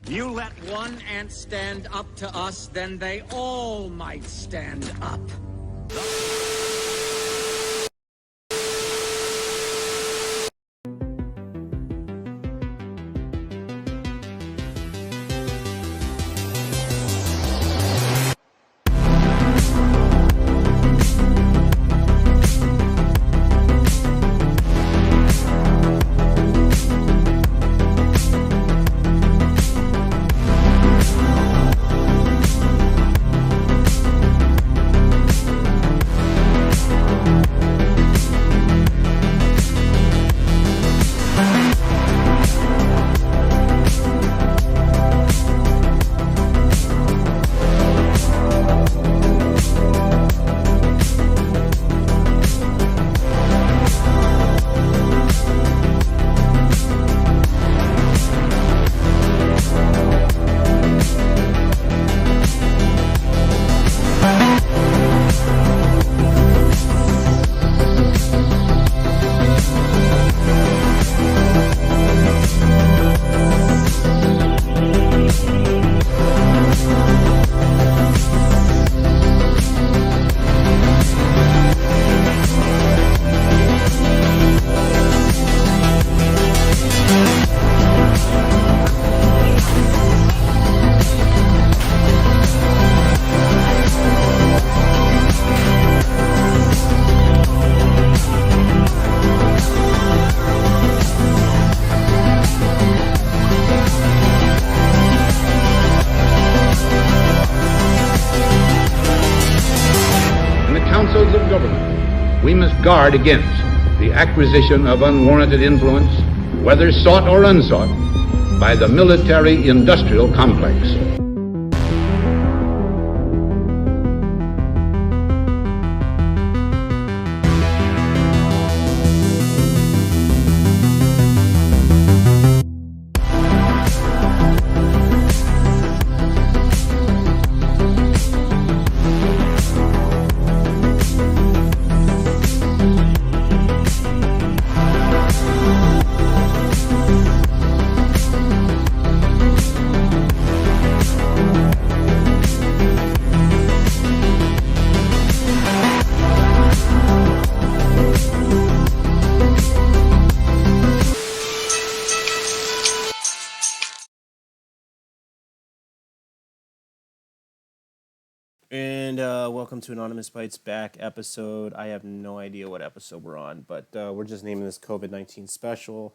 You let one ant stand up to us, then they all might stand up. Councils of government, we must guard against the acquisition of unwarranted influence, whether sought or unsought, by the military-industrial complex. And welcome to Anonymous Bites back episode. I have no idea what episode we're on, but we're just naming this COVID-19 special.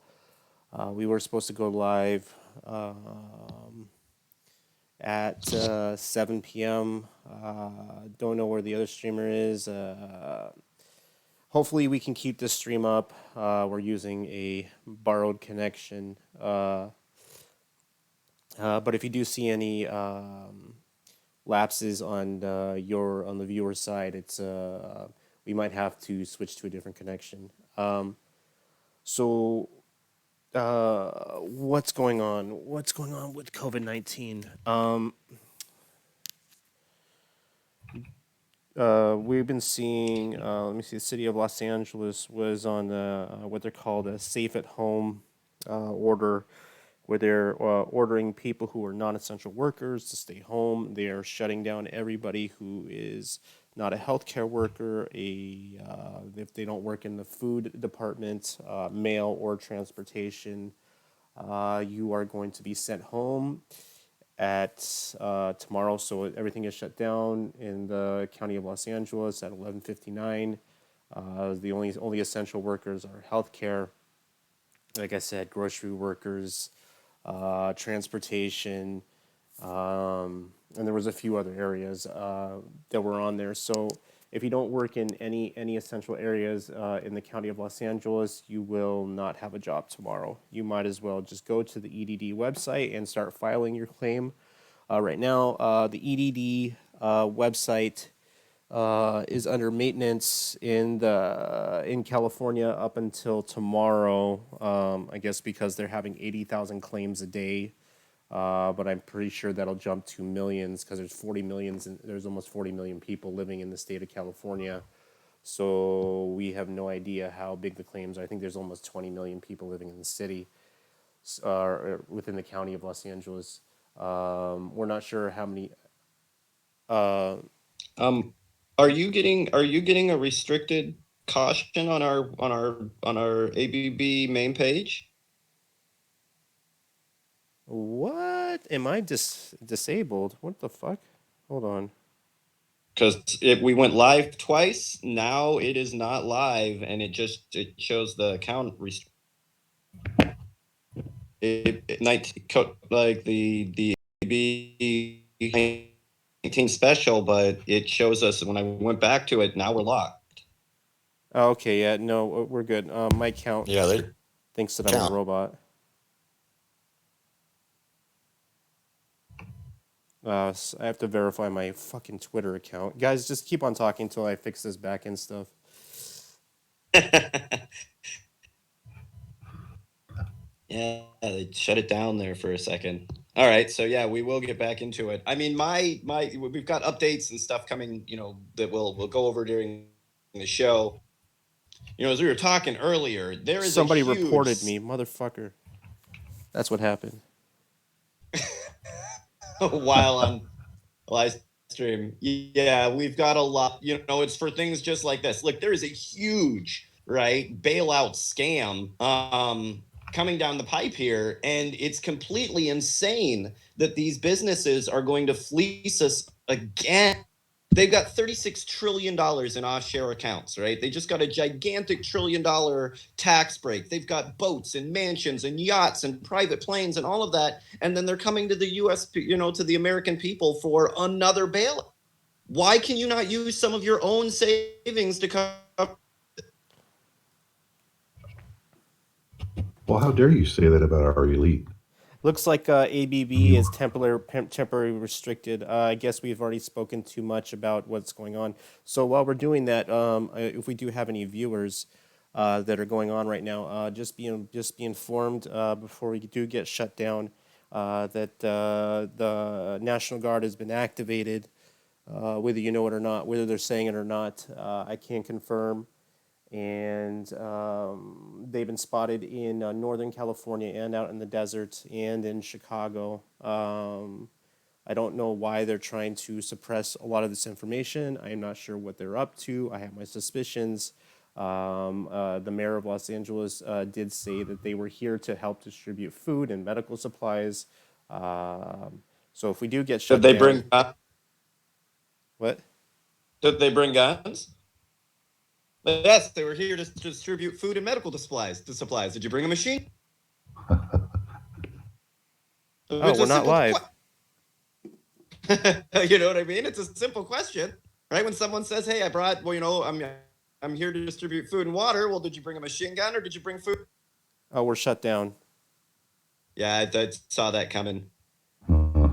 We were supposed to go live at 7 p.m. Don't know where the other streamer is. Hopefully we can keep this stream up. We're using a borrowed connection. But if you do see any lapses on the viewer side, it's we might have to switch to a different connection. So what's going on? What's going on with COVID-19? We've been seeing. Let me see. The city of Los Angeles was on what they're called a safe-at-home order, where they're ordering people who are non-essential workers to stay home. They are shutting down everybody who is not a healthcare worker, if they don't work in the food department, mail or transportation. You are going to be sent home at tomorrow. So everything is shut down in the county of Los Angeles at 11:59. The only essential workers are healthcare, like I said, grocery workers, transportation, and there was a few other areas that were on there. So if you don't work in any essential areas in the county of Los Angeles, you will not have a job tomorrow. You might as well just go to the EDD website and start filing your claim. Right now, the EDD website is under maintenance in California up until tomorrow. I guess because they're having 80,000 claims a day, but I'm pretty sure that'll jump to millions because there's almost 40 million people living in the state of California. So we have no idea how big the claims are. I think there's almost 20 million people living in the city, within the county of Los Angeles. We're not sure how many. Uh, Um, are you getting a restricted caution on our ABB main page? what am I disabled? What the fuck? Hold on. Because we went live twice. Now it is not live, and it shows the account like the ABB 19 special, but it shows us when I went back to it. Now we're locked. Oh, okay, yeah, no, we're good. My account Yeah, they thinks that I'm a robot. I have to verify my fucking Twitter account. Guys, just keep on talking until I fix this back end stuff. Yeah, they shut it down there for a second. All right, so yeah, we will get back into it. I mean, we've got updates and stuff coming, that we'll go over during the show. As we were talking earlier, there is Somebody reported me, motherfucker. That's what happened. while on live stream. Yeah, we've got a lot. It's for things just like this. Look, there is a huge bailout scam coming down the pipe here, and it's completely insane that these businesses are going to fleece us again. They've got $36 trillion in offshore accounts, right? They just got a gigantic $1 trillion tax break. They've got boats and mansions and yachts and private planes and all of that. And then they're coming to the U.S., to the American people for another bailout. Why can you not use some of your own savings to cover? Well, how dare you say that about our elite? Looks like ABB is temporarily restricted. I guess we've already spoken too much about what's going on. So while we're doing that, if we do have any viewers that are going on right now, just be informed before we do get shut down that the National Guard has been activated. Whether you know it or not, whether they're saying it or not, I can't confirm. And they've been spotted in Northern California and out in the desert and in Chicago. I don't know why they're trying to suppress a lot of this information. I am not sure what they're up to. I have my suspicions. The mayor of Los Angeles did say that they were here to help distribute food and medical supplies. So if we do get shut Did they down, bring what? Did they bring guns? Yes, they were here to distribute food and medical supplies. Did you bring a machine? Oh, we're not live. You know what I mean? It's a simple question, right? When someone says, "Hey, I brought," I'm here to distribute food and water. Well, did you bring a machine gun or did you bring food? Oh, we're shut down. Yeah, I saw that coming. Uh,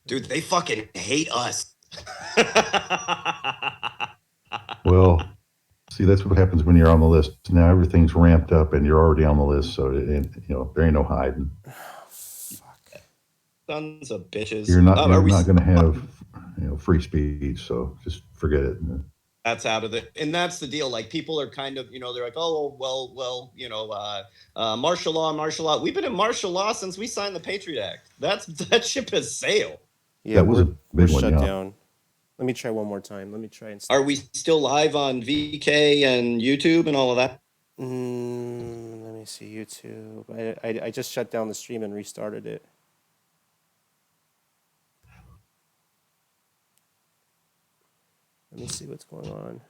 Dude, they fucking hate us. well, see, that's what happens when you're on the list. Now everything's ramped up and you're already on the list, so there ain't no hiding. Fuck. Sons of bitches. You're not going to have free speech, so just forget it. That's out of it, and that's the deal. Like, people are kind of, they're like, oh well, martial law. We've been in martial law since we signed the Patriot Act. That ship has sailed. Yeah, That was a we're big one, shut yeah. down. Let me try one more time. Let me try and. Are we still live on VK and YouTube and all of that? Let me see YouTube. I just shut down the stream and restarted it. Let me see what's going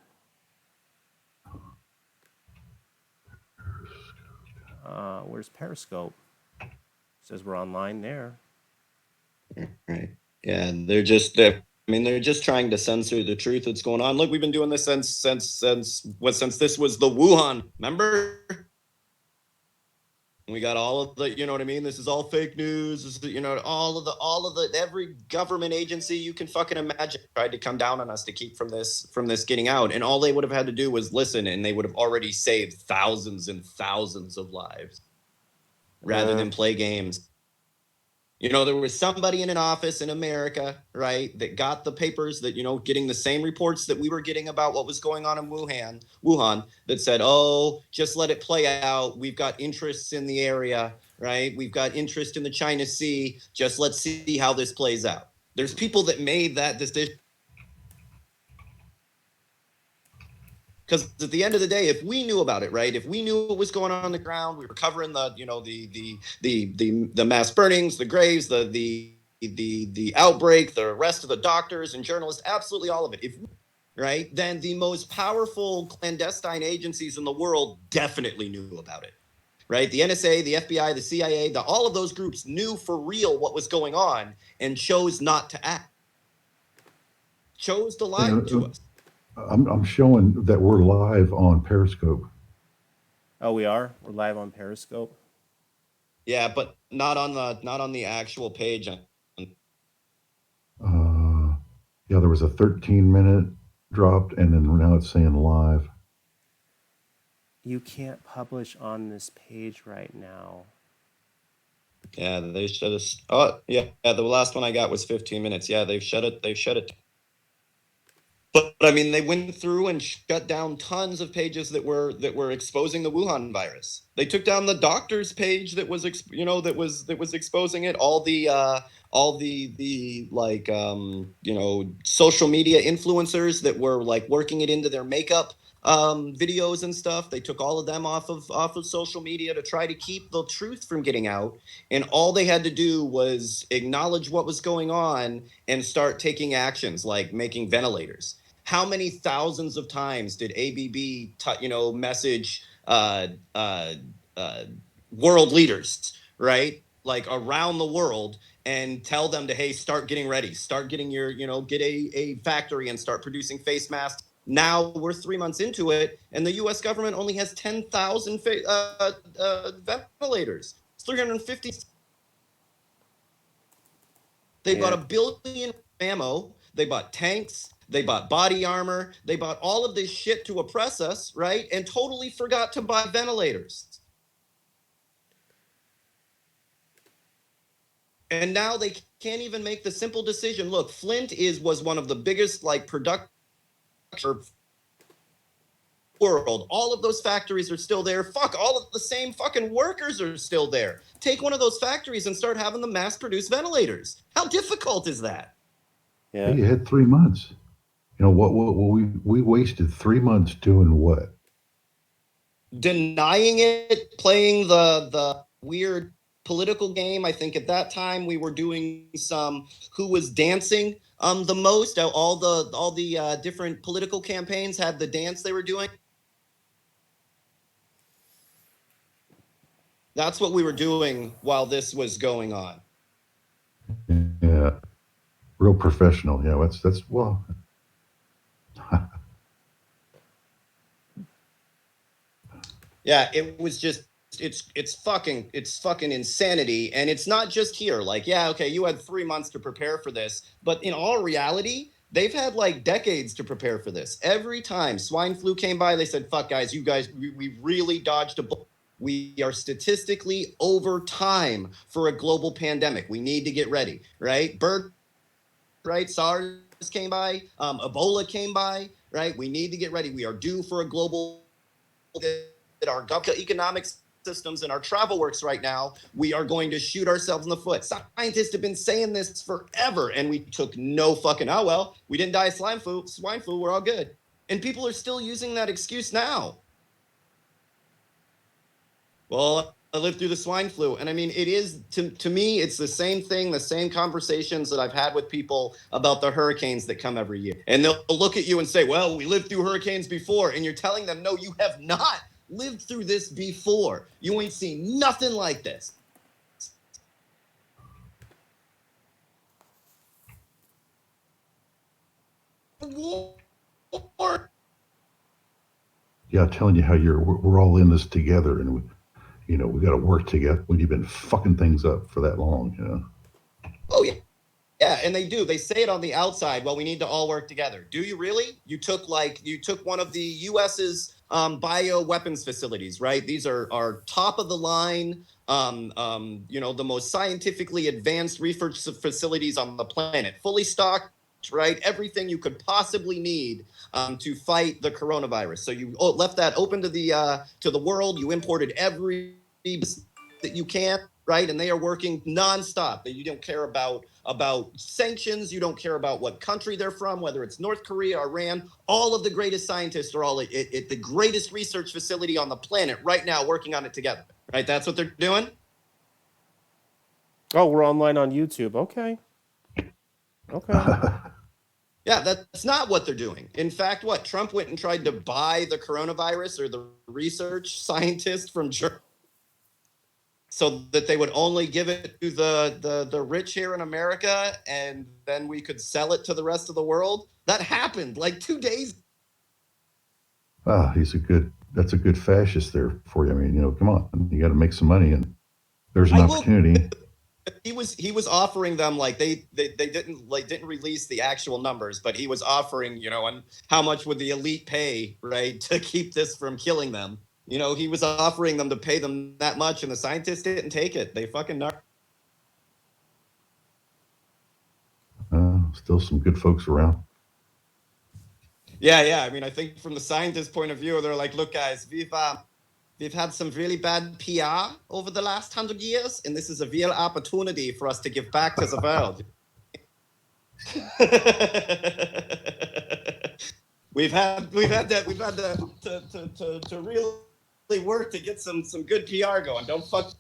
on. Where's Periscope? It says we're online there. Right. Yeah, they're just trying to censor the truth that's going on. Look, we've been doing this since this was the Wuhan. Remember? We got all of the, you know what I mean? This is all fake news. This is, all of the every government agency you can fucking imagine tried to come down on us to keep from this getting out. And all they would have had to do was listen, and they would have already saved thousands and thousands of lives rather than play games. There was somebody in an office in America, right, that got the papers that, getting the same reports that we were getting about what was going on in Wuhan, that said, oh, just let it play out. We've got interests in the area, right? We've got interest in the China Sea. Just let's see how this plays out. There's people that made that decision. Because at the end of the day, if we knew about it, right? If we knew what was going on the ground, we were covering the mass burnings, the graves, the outbreak, the arrest of the doctors and journalists, absolutely all of it. Right, then the most powerful clandestine agencies in the world definitely knew about it. Right, the NSA, the FBI, the CIA, all of those groups knew for real what was going on and chose not to act. Chose to lie to us. I'm showing that we're live on Periscope. Oh, we are. We're live on Periscope. Yeah, but not on the actual page. Yeah, there was a 13-minute dropped, and then now it's saying live. You can't publish on this page right now. Yeah, they shut us. Oh, yeah. The last one I got was 15 minutes. Yeah, they've shut it. They've shut it. But I mean, they went through and shut down tons of pages that were exposing the Wuhan virus. They took down the doctor's page that was exposing it. All the social media influencers that were like working it into their makeup videos and stuff. They took all of them off of social media to try to keep the truth from getting out. And all they had to do was acknowledge what was going on and start taking actions like making ventilators. How many thousands of times did ABB, message world leaders, right? Like around the world, and tell them to, hey, start getting ready, start getting your, get a factory and start producing face masks. Now we're 3 months into it, and the U.S. government only has 10,000 ventilators. It's 350. They bought $1 billion ammo. They bought tanks. They bought body armor. They bought all of this shit to oppress us, right? And totally forgot to buy ventilators. And now they can't even make the simple decision. Look, Flint was one of the biggest production world. All of those factories are still there. Fuck, all of the same fucking workers are still there. Take one of those factories and start having them mass produce ventilators. How difficult is that? Yeah. Hey, you had 3 months. What we wasted 3 months doing what? Denying it, playing the weird political game. I think at that time we were doing some who was dancing the most. All the different political campaigns had the dance they were doing. That's what we were doing while this was going on. Yeah, real professional. Yeah, that's well. Yeah, it was just it's fucking insanity. And it's not just here. Like, yeah, okay, you had 3 months to prepare for this, but in all reality, they've had decades to prepare for this. Every time swine flu came by, they said, fuck guys, we really dodged a bullet. We are statistically over time for a global pandemic. We need to get ready, right? Right? SARS came by, Ebola came by, right? We need to get ready. We are due for a global. Our economic systems and our travel works right now, we are going to shoot ourselves in the foot. Scientists have been saying this forever, and we took no fucking, oh, well, we didn't die of swine flu, we're all good. And people are still using that excuse now. Well, I lived through the swine flu. And I mean, it is, to me, it's the same thing, the same conversations that I've had with people about the hurricanes that come every year. And they'll look at you and say, well, we lived through hurricanes before. And you're telling them, no, you have not lived through this before. You ain't seen nothing like this. War. Yeah, telling you how we're all in this together, and we got to work together when you've been fucking things up for that long. Oh yeah. Yeah, and they do. They say it on the outside. Well, we need to all work together. Do you really? You took one of the U.S.'s bioweapons facilities, right? These are top of the line, the most scientifically advanced research facilities on the planet, fully stocked, right? Everything you could possibly need to fight the coronavirus. So you left that open to the world. You imported every that you can, right? And they are working nonstop. That you don't care about sanctions. You don't care about what country they're from, whether it's North Korea, Iran. All of the greatest scientists are all at the greatest research facility on the planet right now, working on it together. Right? That's what they're doing. Oh, we're online on YouTube. Okay. Yeah, that's not what they're doing. In fact, what Trump went and tried to buy the coronavirus or the research scientists from Germany, so that they would only give it to the rich here in America, and then we could sell it to the rest of the world. That happened like 2 days. That's a good fascist there for you. I mean, come on, you got to make some money, and there's an opportunity. He was offering them, like they didn't release the actual numbers, but he was offering, and how much would the elite pay, right, to keep this from killing them. He was offering them to pay them that much, and the scientists didn't take it. They fucking Still some good folks around. Yeah. I mean, I think from the scientist point of view, they're like, look, guys, we've had some really bad PR over the last 100 years, and this is a real opportunity for us to give back to the world. we've had to really work to get some good PR going. Don't fuck.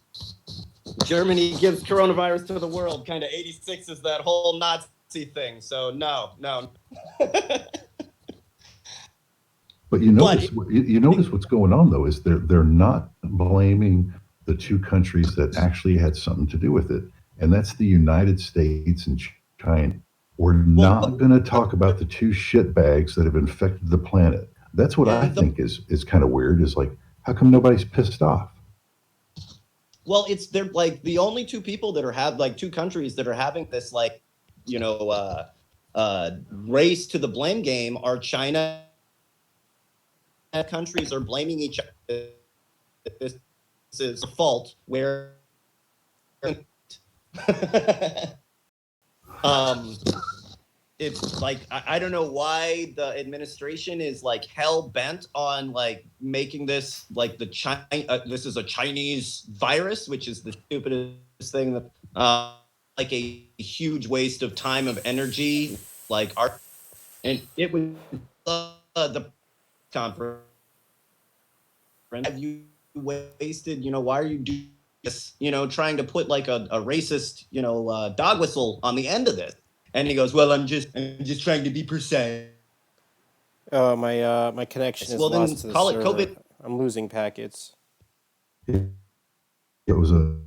Germany gives coronavirus to the world. Kind of 86 is that whole Nazi thing. So no. But you notice what's going on, though, is they're not blaming the two countries that actually had something to do with it, and that's the United States and China. We're not going to talk about the two shitbags that have infected the planet. That's what I think is kind of weird. Is like, how come nobody's pissed off? Well, they're like the only two people that are two countries that are having this race to the blame game are China. Countries are blaming each other. This is a fault where it's like I don't know why the administration is like hell bent on like making this like this is a Chinese virus, which is the stupidest thing that like a huge waste of time, of energy, and it was the conference. Have you wasted, why are you doing this, trying to put like a racist, dog whistle on the end of this? And he goes, well, I'm just trying to be precise. Oh, my connection is lost to the call server. It COVID. I'm losing packets. It was a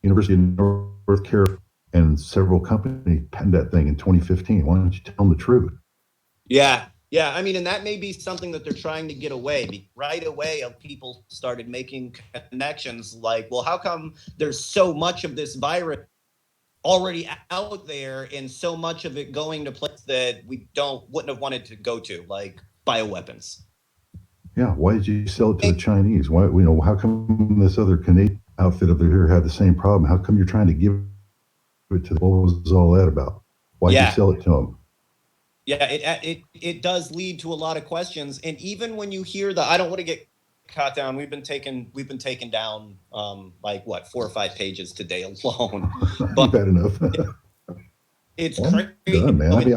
University of North Carolina, and several companies patented that thing in 2015. Why don't you tell them the truth? Yeah. I mean, and that may be something that they're trying to get away. Right away, people started making connections like, well, how come there's so much of this virus already out there and so much of it going to places that we wouldn't have wanted to go to, like bioweapons? Yeah, why did you sell it to the Chinese? Why, how come this other Canadian outfit over here had the same problem? How come you're trying to give it to them? What was all that about? Why did you sell it to them? Yeah, it does lead to a lot of questions, and even when you hear I don't want to get caught down. We've been taken down 4 or 5 pages today alone. But bad enough. It's crazy, done, man. I mean,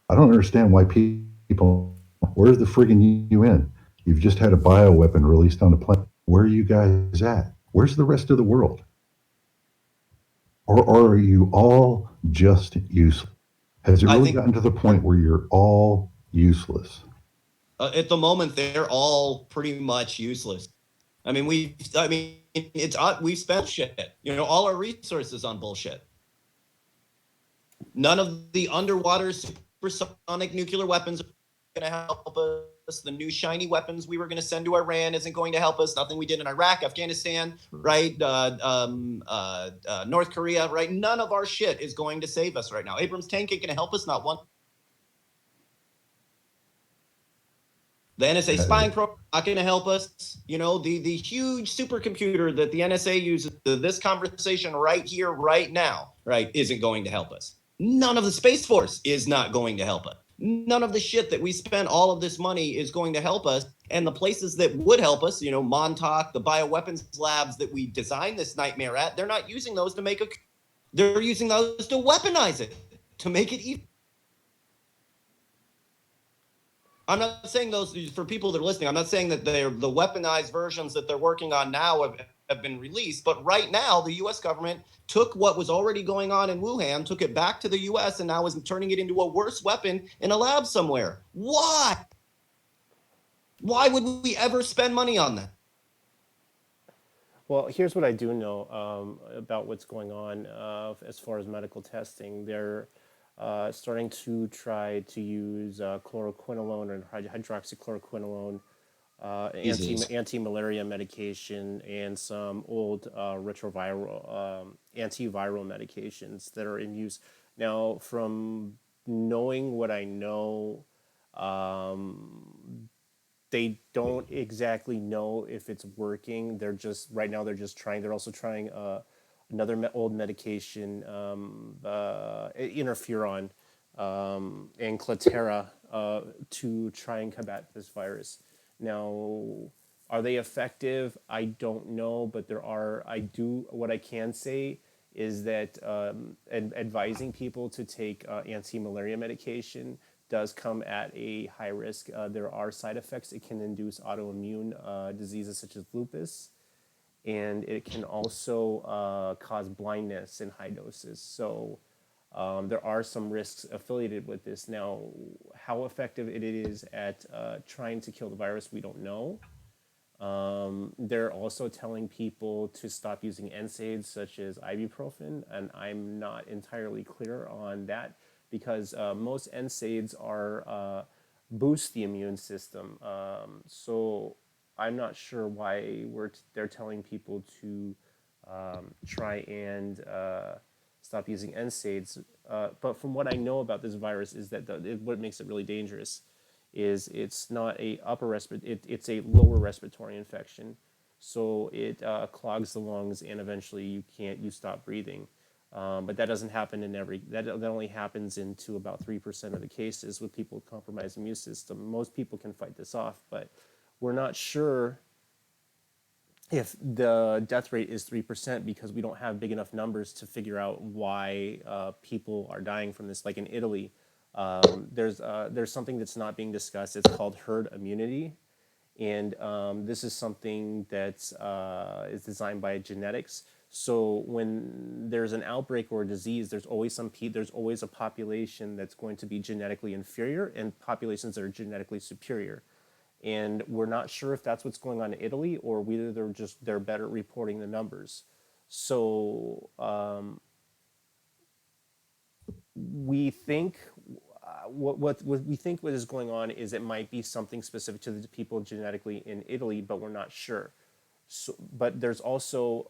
I don't understand why people. Where's the friggin' UN? You've just had a bioweapon released on the planet. Where are you guys at? Where's the rest of the world? Or are you all just useless? Has it really gotten to the point where you're all useless? At the moment, they're all pretty much useless. I mean, we've spent shit. All our resources on bullshit. None of the underwater supersonic nuclear weapons are going to help us. The new shiny weapons we were going to send to Iran isn't going to help us. Nothing we did in Iraq, Afghanistan, right? North Korea, right? None of our shit is going to save us right now. Abrams tank ain't going to help us, not one. The NSA Uh, spying program not going to help us. The huge supercomputer that the NSA uses, this conversation right here, right now, right, isn't going to help us. None of the Space Force is not going to help us. None of the shit that we spend all of this money is going to help us. And the places that would help us, Montauk, the bioweapons labs that we designed this nightmare at, they're not using those to make they're using those to weaponize it, to make it even. I'm not saying those for people that are listening. I'm not saying that they're the weaponized versions that they're working on now have been released. But right now, the U.S. government took what was already going on in Wuhan, took it back to the U.S., and now is turning it into a worse weapon in a lab somewhere. Why? Why would we ever spend money on that? Well, here's what I do know about what's going on as far as medical testing. They're starting to try to use chloroquinolone and hydroxychloroquinolone, Jesus. anti-malaria medication, and some old retroviral antiviral medications that are in use now. From knowing what I know, they don't exactly know if it's working. They're just right now. They're just trying. They're also trying another old medication, interferon, and Clatera, to try and combat this virus. Now, are they effective? I don't know, but there are. I do. What I can say is that advising people to take anti-malaria medication does come at a high risk. There are side effects. It can induce autoimmune diseases such as lupus, and it can also cause blindness in high doses. So there are some risks affiliated with this. Now, how effective it is at trying to kill the virus, we don't know. They're also telling people to stop using NSAIDs such as ibuprofen, and I'm not entirely clear on that because most NSAIDs are boost the immune system. So I'm not sure why they're telling people to try and stop using NSAIDs. But from what I know about this virus is that what makes it really dangerous is it's not a it's a lower respiratory infection, so it clogs the lungs and eventually you stop breathing. But that doesn't happen in that only happens into about 3% of the cases with people with compromised immune system. Most people can fight this off, but we're not sure if the death rate is 3% because we don't have big enough numbers to figure out why people are dying from this. Like in Italy, there's something that's not being discussed. It's called herd immunity, and this is something that is designed by genetics. So when there's an outbreak or a disease, there's always a population that's going to be genetically inferior and populations that are genetically superior. And we're not sure if that's what's going on in Italy or whether they're better at reporting the numbers. So we think what we think what is going on is it might be something specific to the people genetically in Italy, but we're not sure. So, but there's also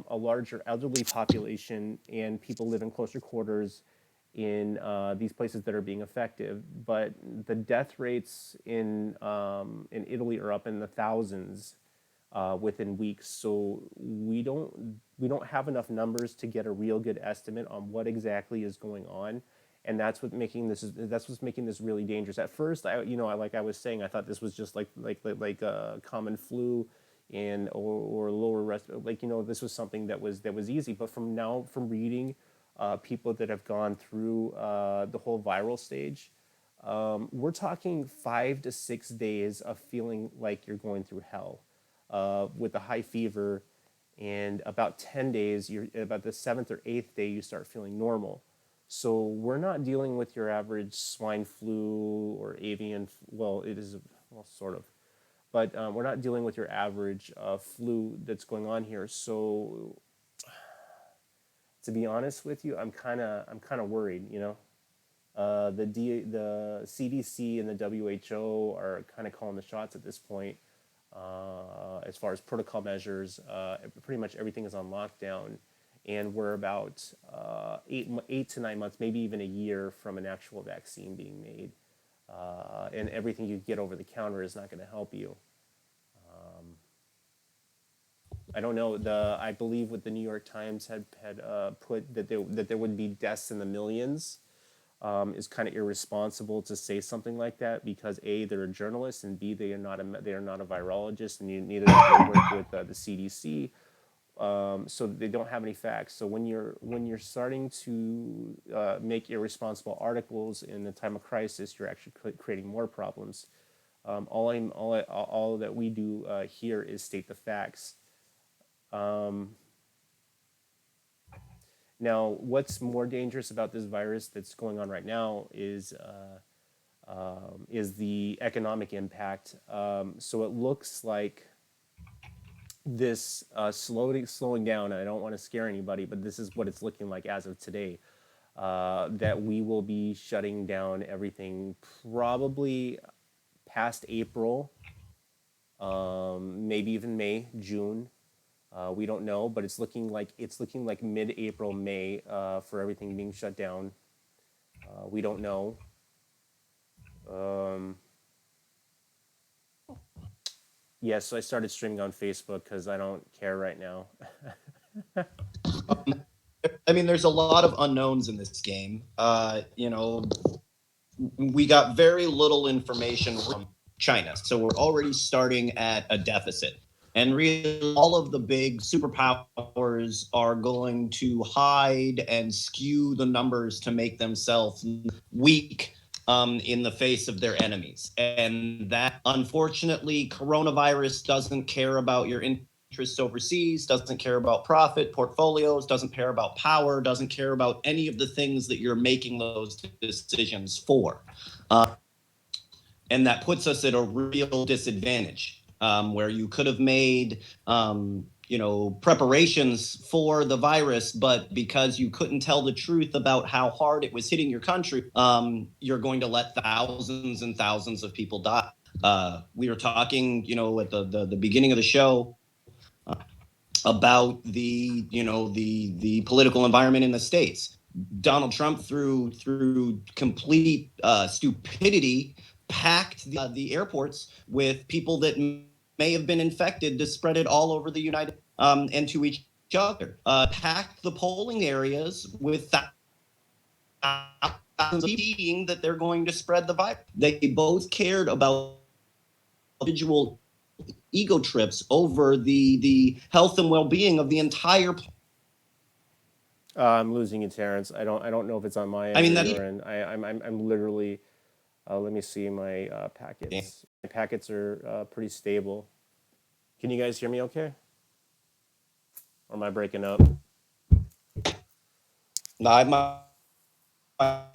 a larger elderly population, and people live in closer quarters in these places that are being affected. But the death rates in Italy are up in the thousands within weeks. So we don't have enough numbers to get a real good estimate on what exactly is going on, and that's what's making this really dangerous. At first, like I was saying, I thought this was just like a common flu, and or lower like this was something that was easy. But from reading people that have gone through the whole viral stage, we're talking 5 to 6 days of feeling like you're going through hell with a high fever, and about 10 days, about the seventh or eighth day, you start feeling normal. So we're not dealing with your average swine flu or avian. Well, it is, well, sort of, but we're not dealing with your average flu that's going on here. So to be honest with you, I'm kind of worried. The CDC and the WHO are kind of calling the shots at this point. As far as protocol measures, pretty much everything is on lockdown, and we're about 8 to 9 months, maybe even a year from an actual vaccine being made. and everything you get over the counter is not going to help you. I don't know. I believe what the New York Times had put that there would be deaths in the millions. Is kind of irresponsible to say something like that because A, they're a journalist, and B, they are not a virologist, and neither do they work with the CDC. So they don't have any facts. So when you're starting to make irresponsible articles in a time of crisis, you're actually creating more problems. All that we do here is state the facts. Now, what's more dangerous about this virus that's going on right now is the economic impact. So it looks like this slowing down. I don't want to scare anybody, but this is what it's looking like as of today. That we will be shutting down everything probably past April, maybe even May, June. We don't know, but it's looking like mid-April, May for everything being shut down. We don't know. Yeah, so I started streaming on Facebook because I don't care right now. I mean, there's a lot of unknowns in this game. We got very little information from China, so we're already starting at a deficit. And really, all of the big superpowers are going to hide and skew the numbers to make themselves weak in the face of their enemies. And that, unfortunately, coronavirus doesn't care about your interests overseas, doesn't care about profit, portfolios, doesn't care about power, doesn't care about any of the things that you're making those decisions for. And that puts us at a real disadvantage, where you could have made preparations for the virus, but because you couldn't tell the truth about how hard it was hitting your country, you're going to let thousands and thousands of people die. We were talking, at the beginning of the show about the political environment in the States. Donald Trump, through complete stupidity, packed the airports with people that may have been infected to spread it all over the United and to each other. Packed the polling areas with thousands of people that they're going to spread the virus. They both cared about individual ego trips over the health and well-being of the entire. I'm losing you, Terrence. I don't know if it's on my end or your end. I'm literally. Let me see my packets. My packets are pretty stable. Can you guys hear me okay? Or am I breaking up? No, it might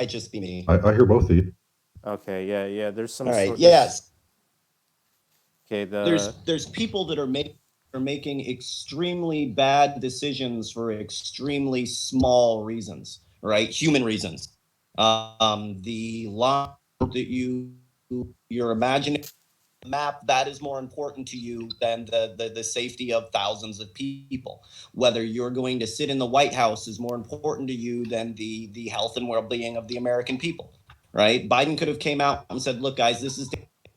just be me. I hear both of you. Okay, yeah. There's some. All right. Sort Yes. Okay. There's people that are making extremely bad decisions for extremely small reasons, right? Human reasons. The line that you're imagining map, that is more important to you than the safety of thousands of people. Whether you're going to sit in the White House is more important to you than the health and well-being of the American people, right? Biden could have came out and said, look, guys,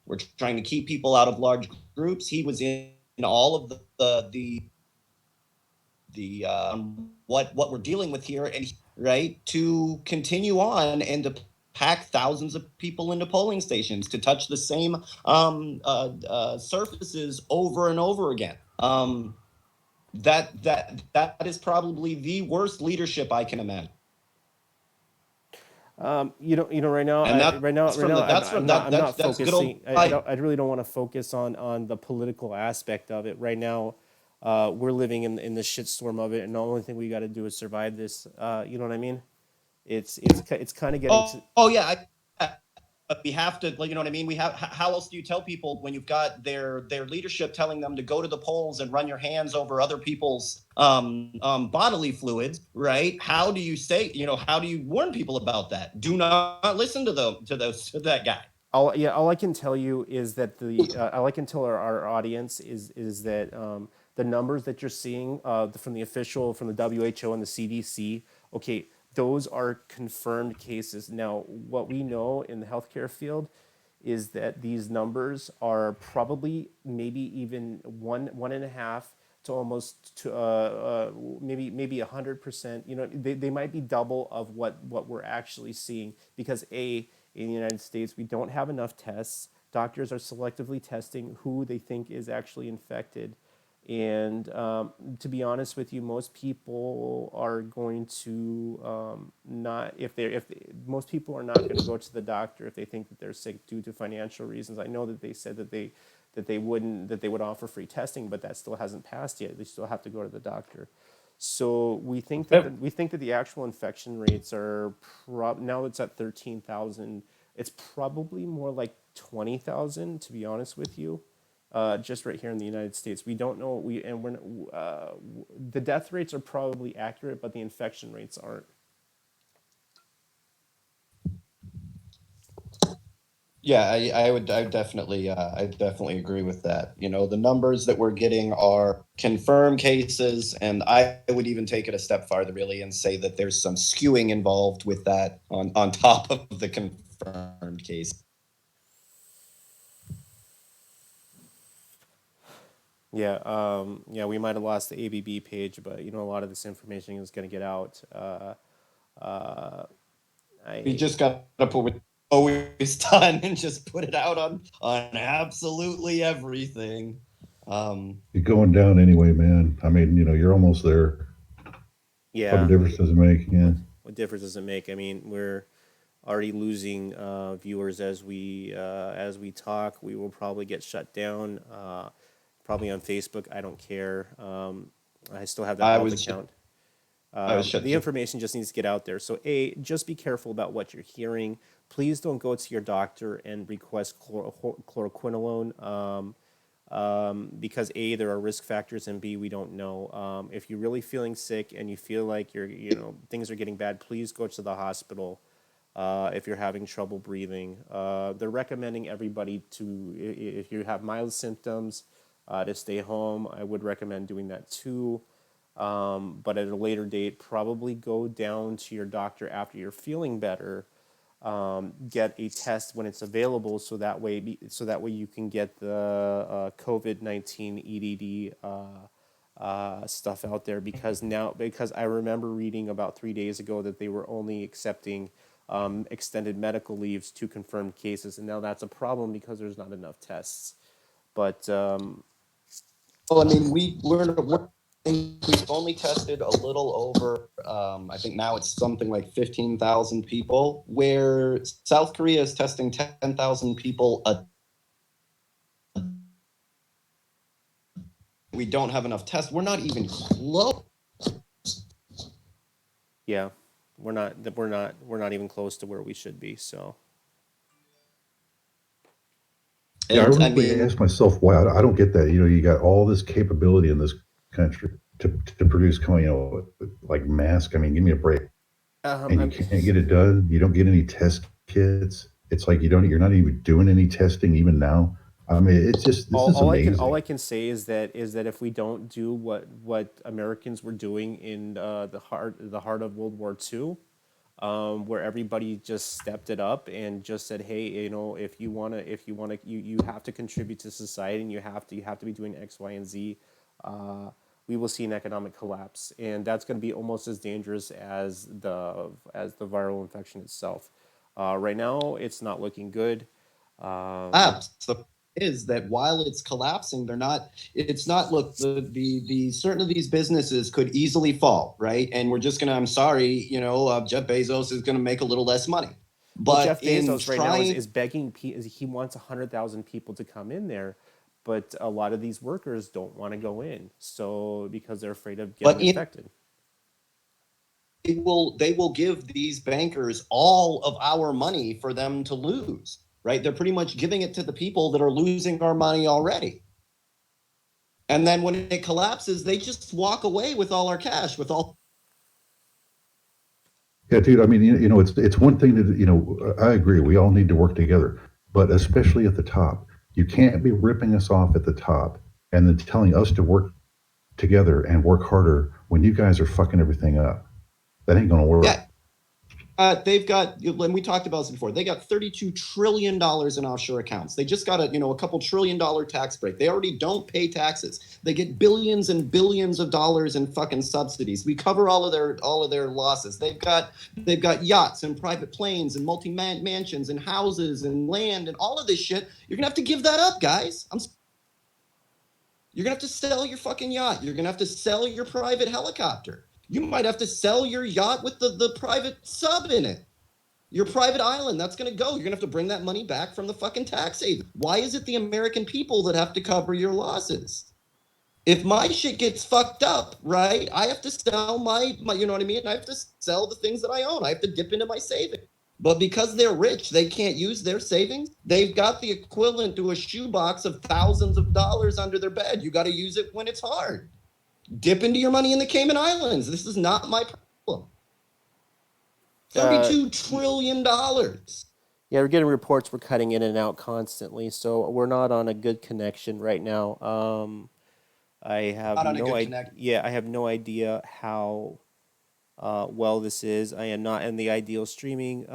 we're trying to keep people out of large groups. He was in all of what we're dealing with here, and right, to continue on and to pack thousands of people into polling stations to touch the same surfaces over and over again. That is probably the worst leadership I can imagine. Right now, I'm not focusing. I really don't want to focus on the political aspect of it right now. We're living in the shitstorm of it, and the only thing we got to do is survive this. You know what I mean? It's kind of getting. But we have to, you know what I mean? How else do you tell people when you've got their leadership telling them to go to the polls and run your hands over other people's bodily fluids, right? How do you how do you warn people about that? Do not listen to that guy. All I can tell you is that all I can tell our audience is that the numbers that you're seeing from the WHO and the CDC, okay, those are confirmed cases. Now, what we know in the healthcare field is that these numbers are probably maybe even 1.5 to almost to maybe 100%. You know, they might be double of what we're actually seeing, because in the United States we don't have enough tests. Doctors are selectively testing who they think is actually infected. And to be honest with you, most people are going to not, most people are not going to go to the doctor if they think that they're sick due to financial reasons. I know that they said that they would offer free testing, but that still hasn't passed yet. They still have to go to the doctor. So we think that the actual infection rates are now it's at 13,000. It's probably more like 20,000, to be honest with you. Just right here in the United States, we don't know. The death rates are probably accurate, but the infection rates aren't. Yeah, I definitely agree with that. You know, the numbers that we're getting are confirmed cases, and I would even take it a step farther, really, and say that there's some skewing involved with that on top of the confirmed case. Yeah, we might have lost the ABB page, but you know, a lot of this information is going to get out. We just got to put what always done and just put it out on absolutely everything. You're going down anyway, man. I mean, you know, you're almost there. Yeah. What difference does it make? Yeah. What difference does it make? I mean, we're already losing viewers as we talk. We will probably get shut down. Probably on Facebook. I don't care. I still have that health account. The information just needs to get out there. So just be careful about what you're hearing. Please don't go to your doctor and request chloroquinolone, because there are risk factors, and B, we don't know. If you're really feeling sick and you feel like things are getting bad, please go to the hospital. If you're having trouble breathing, they're recommending everybody if you have mild symptoms, to stay home. I would recommend doing that too. But at a later date, probably go down to your doctor after you're feeling better. Get a test when it's available, so that way you can get the COVID-19 EDD stuff out there. Because I remember reading about 3 days ago that they were only accepting extended medical leaves to confirmed cases, and now that's a problem because there's not enough tests. But well, I mean, we've only tested a little over, I think now it's something like 15,000 people, where South Korea is testing 10,000 people we don't have enough tests. We're not even close. Yeah, we're not even close to where we should be. So. Yeah, I really ask myself why. I don't get that. You know, you got all this capability in this country to produce, like masks. I mean, give me a break. And you can't get it done. You don't get any test kits. It's like you're not even doing any testing even now. I mean, it's just this is amazing. All I can say is that if we don't do what Americans were doing in the heart of World War II, where everybody just stepped it up and just said, hey, you know, if you wanna, you have to contribute to society, and you have to be doing X, Y, and Z. We will see an economic collapse, and that's going to be almost as dangerous as the viral infection itself. Right now, it's not looking good. Is that while it's collapsing, look, the certain of these businesses could easily fall, right? And we're just gonna, I'm sorry, Jeff Bezos is gonna make a little less money. But Jeff Bezos right now is begging, he wants 100,000 people to come in there, but a lot of these workers don't want to go in, so because they're afraid of getting infected. They will give these bankers all of our money for them to lose. Right? They're pretty much giving it to the people that are losing our money already. And then when it collapses, they just walk away with all our cash, Yeah, dude, I mean, it's one thing to, I agree. We all need to work together, but especially at the top. You can't be ripping us off at the top and then telling us to work together and work harder when you guys are fucking everything up. That ain't going to work. Yeah. they've got, and we talked about this before. They got $32 trillion in offshore accounts. They just got a couple $1 trillion tax break. They already don't pay taxes. They get billions and billions of dollars in fucking subsidies. We cover all of their losses. They've got yachts and private planes and multi mansions and houses and land and all of this shit. You're gonna have to give that up, guys. You're gonna have to sell your fucking yacht. You're gonna have to sell your private helicopter. You might have to sell your yacht with the private sub in it. Your private island, that's going to go. You're going to have to bring that money back from the fucking tax haven. Why is it the American people that have to cover your losses? If my shit gets fucked up, right, I have to sell my you know what I mean? I have to sell the things that I own. I have to dip into my savings. But because they're rich, they can't use their savings. They've got the equivalent to a shoebox of thousands of dollars under their bed. You got to use it when it's hard. Dip into your money in the Cayman Islands. This is not my problem. $32 trillion. Yeah, we're getting reports. We're cutting in and out constantly, so we're not on a good connection right now. I have Not on a no good idea. connect. Yeah, I have no idea how well this is. I am not in the ideal streaming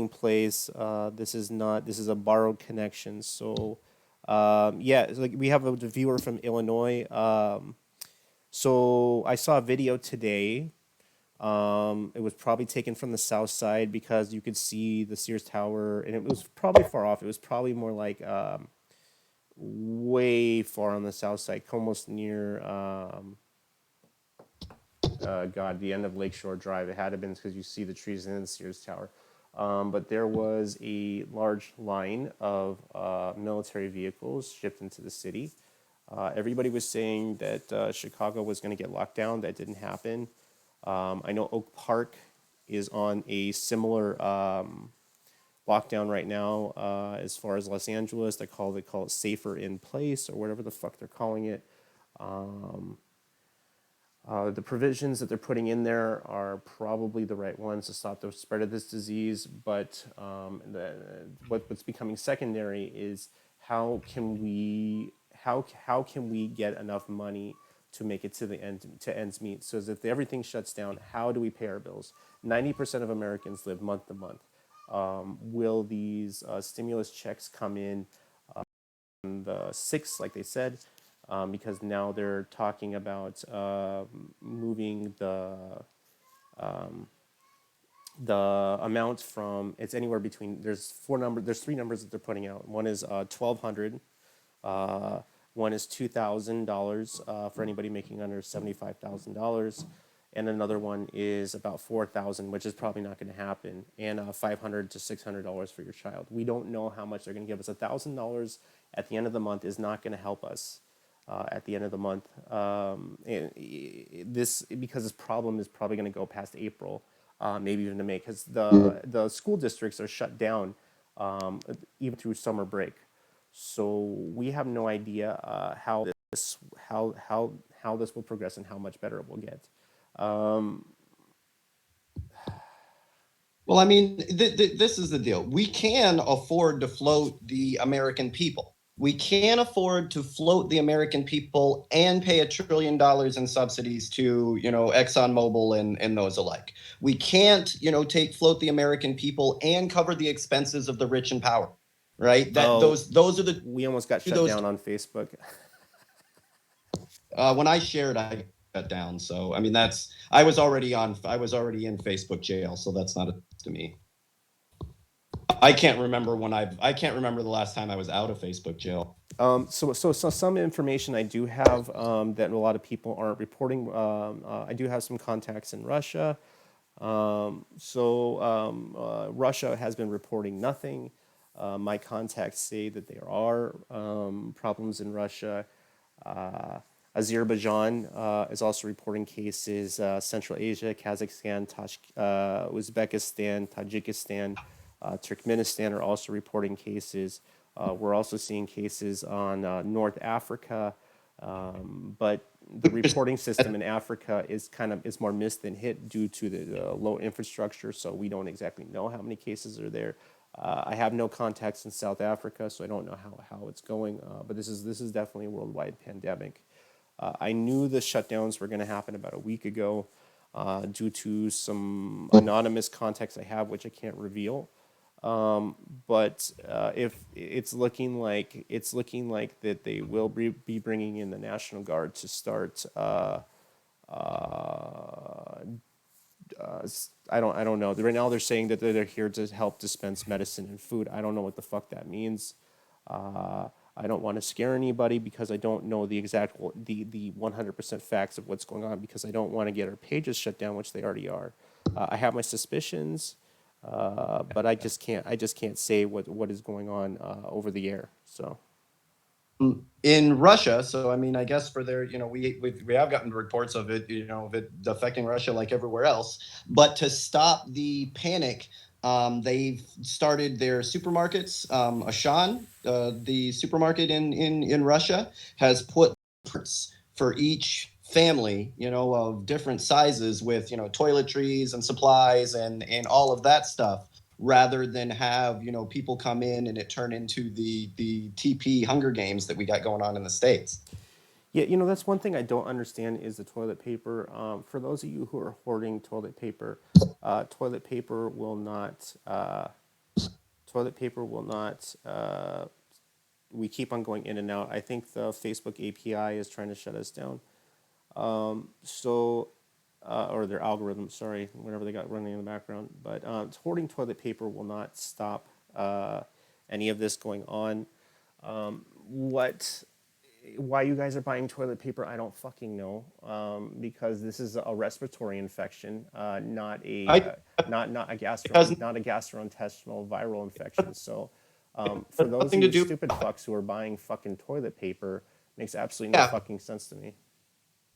place. This is not. This is a borrowed connection. So, yeah, it's like we have a viewer from Illinois. So I saw a video today. It was probably taken from the south side because you could see the Sears Tower, and it was probably far off. It was probably more like way far on the south side, almost near the end of Lakeshore Drive. It had to have been because you see the trees in the Sears Tower. But there was a large line of military vehicles shipped into the city. Everybody was saying that Chicago was going to get locked down. That didn't happen. I know Oak Park is on a similar lockdown right now as far as Los Angeles. They call it safer in place or whatever the fuck they're calling it. The provisions that they're putting in there are probably the right ones to stop the spread of this disease, but what's becoming secondary is how can we get enough money to make it to the end to ends meet. So as if everything shuts down, how do we pay our bills? 90% of Americans live month to month. Will these stimulus checks come in on the 6th, like they said? Because now they're talking about moving the amount from, it's anywhere between, there's three numbers that they're putting out. One is 1,200. One is $2,000 for anybody making under $75,000, and another one is about $4,000, which is probably not going to happen, and $500 to $600 for your child. We don't know how much they're going to give us. $1,000 at the end of the month is not going to help us at the end of the month. Because this problem is probably going to go past April, maybe even to May, because the school districts are shut down even through summer break. So we have no idea how this will progress and how much better it will get. Well, I mean, this is the deal. We can afford to float the American people. We can afford to float the American people and pay $1 trillion in subsidies to, ExxonMobil and those alike. We can't, float the American people and cover the expenses of the rich and powerful. Right. Those are the. We almost got shut down on Facebook. When I shared, I got down. So I mean, I was already in Facebook jail. So that's not to me. I can't remember the last time I was out of Facebook jail. So some information I do have that a lot of people aren't reporting. I do have some contacts in Russia. Russia has been reporting nothing. My contacts say that there are problems in Russia. Azerbaijan is also reporting cases. Central Asia, Kazakhstan, Uzbekistan, Tajikistan, Turkmenistan are also reporting cases. We're also seeing cases on North Africa, but the reporting system in Africa is more missed than hit due to the low infrastructure. So we don't exactly know how many cases are there. I have no contacts in South Africa, so I don't know how it's going. But this is definitely a worldwide pandemic. I knew the shutdowns were going to happen about a week ago. due to some anonymous contacts I have, which I can't reveal. But if it's looking like that they will be bringing in the National Guard to start. I don't know. Right now they're saying that they're here to help dispense medicine and food. I don't know what the fuck that means. I don't want to scare anybody because I don't know the exact the 100% facts of what's going on, because I don't want to get our pages shut down, which they already are. I have my suspicions, but I just can't say what is going on over the air. So in Russia. So I mean, I guess for their, we have gotten reports of it, of it affecting Russia like everywhere else. But to stop the panic, they've started their supermarkets. Ashan, the supermarket in Russia, has put for each family, of different sizes with, toiletries and supplies and all of that stuff, rather than have, people come in and it turn into the TP Hunger Games that we got going on in the States. yeah, that's one thing I don't understand is the toilet paper. For those of you who are hoarding toilet paper, toilet paper will not. Toilet paper will not. We keep on going in and out. I think the Facebook API is trying to shut us down. Or their algorithm, sorry, whatever they got running in the background. But hoarding toilet paper will not stop any of this going on. Why you guys are buying toilet paper, I don't fucking know. Because this is a respiratory infection, not a gastrointestinal viral infection. So, for those of you stupid fucks who are buying fucking toilet paper, makes absolutely no fucking sense to me.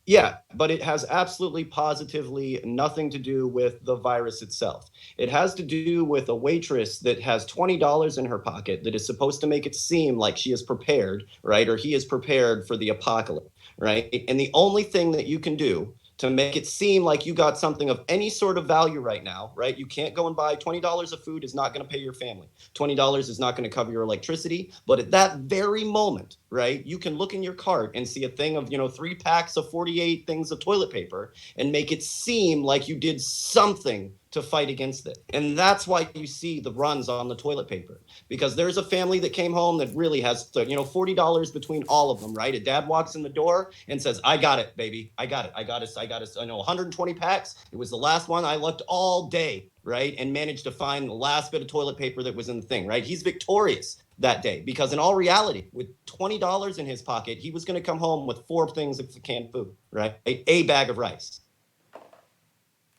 Yeah, but it has absolutely positively nothing to do with the virus itself. It has to do with a waitress that has $20 in her pocket that is supposed to make it seem like she is prepared, right? Or he is prepared for the apocalypse, right? And the only thing that you can do to make it seem like you got something of any sort of value right now, right? You can't go and buy $20 of food is not going to pay your family. $20 is not going to cover your electricity. But at that very moment, right, you can look in your cart and see a thing of, 3 packs of 48 things of toilet paper and make it seem like you did something to fight against it. And that's why you see the runs on the toilet paper, because there's a family that came home that really has, $40 between all of them, right? A dad walks in the door and says, I got it, baby. I got it. 120 packs. It was the last one. I looked all day, right? And managed to find the last bit of toilet paper that was in the thing, right? He's victorious that day, because in all reality, with $20 in his pocket, he was going to come home with 4 things of canned food, right? A bag of rice.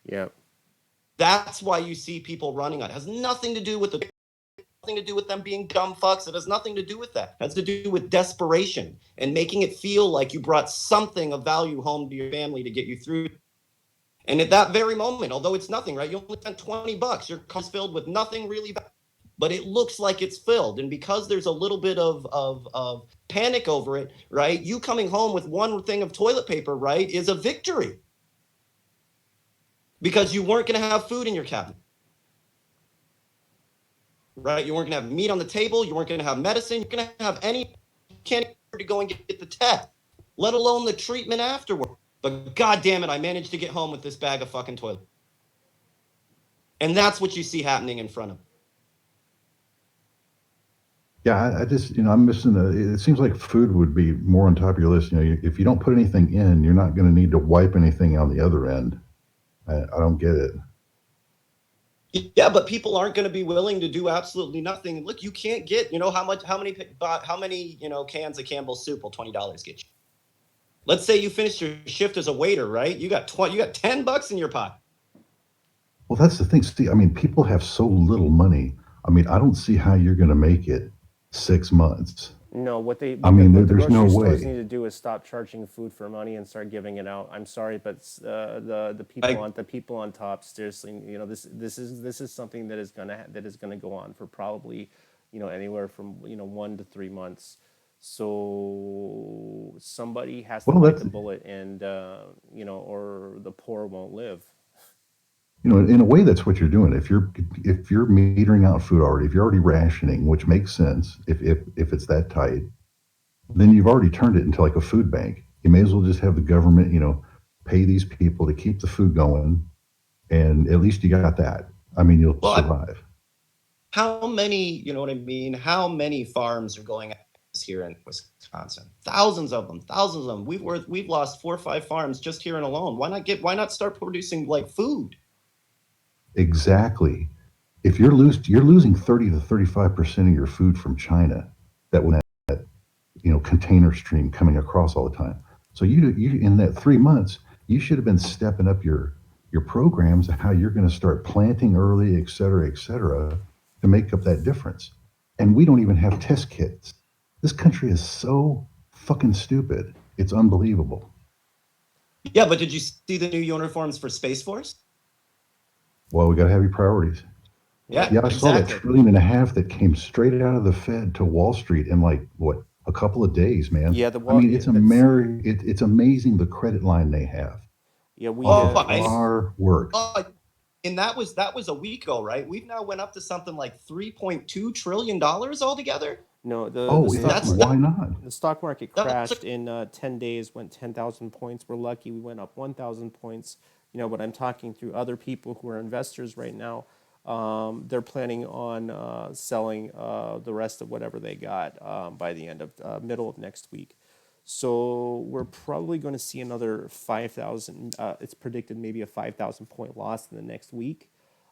Yeah. That's why you see people running on it. It has nothing to do with them being dumb fucks. It has nothing to do with that. It has to do with desperation and making it feel like you brought something of value home to your family to get you through. And at that very moment, although it's nothing, right? You only spent $20. Your car's filled with nothing really valuable, but it looks like it's filled. And because there's a little bit of panic over it, right? You coming home with one thing of toilet paper, right, is a victory. Because you weren't going to have food in your cabinet, right? You weren't going to have meat on the table. You weren't going to have medicine. You're going to have any can't afford to go and get the test, let alone the treatment afterward. But God damn it, I managed to get home with this bag of fucking toilet. And that's what you see happening in front of me. Yeah, I just, I'm missing it seems like food would be more on top of your list. If you don't put anything in, you're not going to need to wipe anything on the other end. I don't get it. Yeah, but people aren't going to be willing to do absolutely nothing. Look, you can't get, how many cans of Campbell's soup will $20 get you? Let's say you finished your shift as a waiter, right? You got $10 in your pocket. Well, that's the thing. See, people have so little money. I don't see how you're going to make it 6 months. No, what the there's no grocery stores way. need to do is stop charging food for money and start giving it out. I'm sorry, but the people on top, seriously, this is something that is gonna go on for probably, anywhere from 1 to 3 months. So somebody has to bite the bullet, and or the poor won't live. In a way, that's what you're doing. If you're metering out food already, if you're already rationing, which makes sense, if it's that tight, then you've already turned it into like a food bank. You may as well just have the government, pay these people to keep the food going, and at least you got that. I mean, you'll Well, survive. how many, you know what I mean? How many farms are going out here in Wisconsin? Thousands of them, thousands of them. We've lost 4 or 5 farms just here and alone. Why not start producing like food? Exactly. If you're losing 30 to 35% of your food from China, that will container stream coming across all the time. So you in that 3 months, you should have been stepping up your programs of how you're going to start planting early, et cetera, to make up that difference. And we don't even have test kits. This country is so fucking stupid. It's unbelievable. Yeah, but did you see the new uniforms for Space Force? Well, we got to have your priorities. Yeah, Yeah, I saw that exactly. $1.5 trillion that came straight out of the Fed to Wall Street in like what, a couple of days, man. Yeah, I mean, that's it's amazing the credit line they have. yeah. We Oh, Our work. and that was a week ago, right? We've now went up to something like $3.2 trillion altogether. no Oh, That's why not? the stock market that's crashed in 10 days, went 10,000 points. We're lucky we went up 1,000 points. But I'm talking through other people who are investors right now. They're planning on selling the rest of whatever they got by the end of middle of next week. So we're probably going to see another 5,000. It's predicted maybe a 5,000 point loss in the next week.